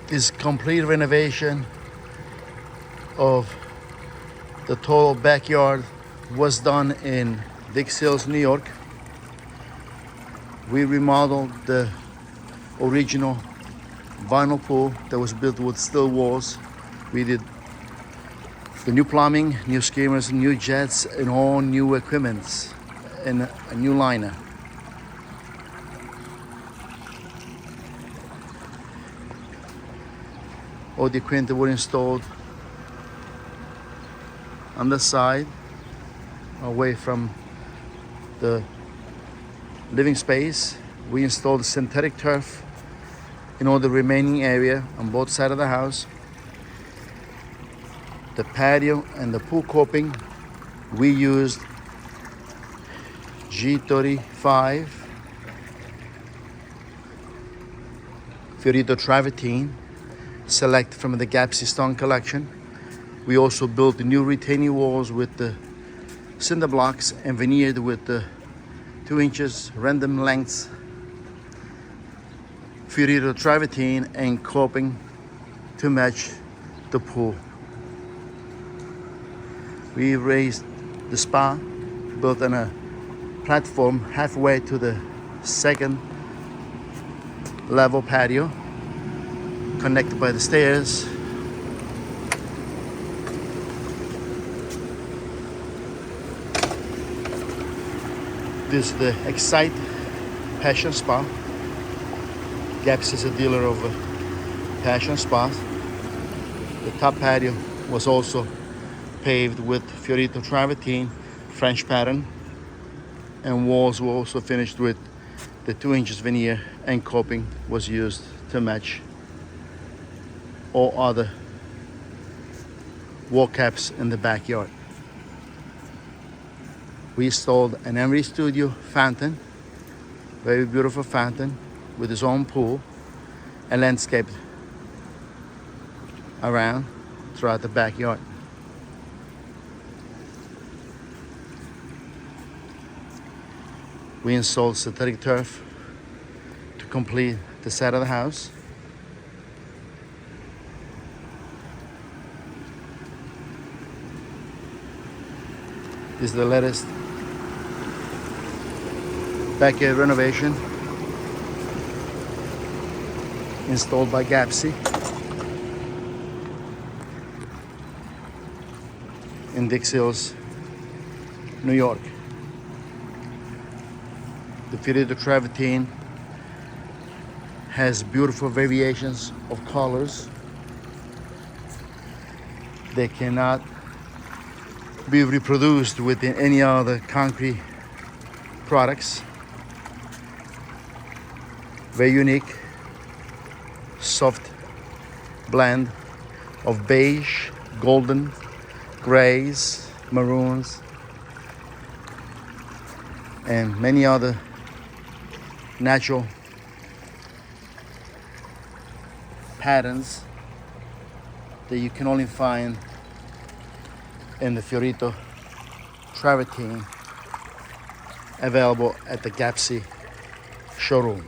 This complete renovation of the total backyard was done in Dix Hills, New York. We remodeled the original vinyl pool that was built with steel walls. We did the new plumbing, new skimmers, new jets, and all new equipments, and a new liner. All the equipment were installed on the side, away from the living space. We installed synthetic turf in all the remaining area on both sides of the house. The patio and the pool coping, we used G35 Fiorito travertine, select from the Gappsi stone collection. We also built the new retaining walls with the cinder blocks and veneered with the 2 inches random lengths Fiorito travertine and coping to match the pool. We raised the spa, built on a platform halfway to the second level patio, connected by the stairs. This is the Excite Passion Spa. Gappsi is a dealer of passion spas. The top patio was also paved with Fiorito travertine French pattern, and walls were also finished with the 2 inches veneer, and coping was used to match all other wall caps in the backyard. We installed an Emery Studio fountain, very beautiful fountain with its own pool, and landscaped around throughout the backyard. We installed synthetic turf to complete the side of the house. This is the latest backyard renovation installed by Gappsi in Dix Hills, New York. The Fiorito travertine has beautiful variations of colors. They cannot be reproduced with any other concrete products. Very unique, soft blend of beige, golden, grays, maroons, and many other natural patterns that you can only find in the Fiorito travertine, available at the Gappsi showroom.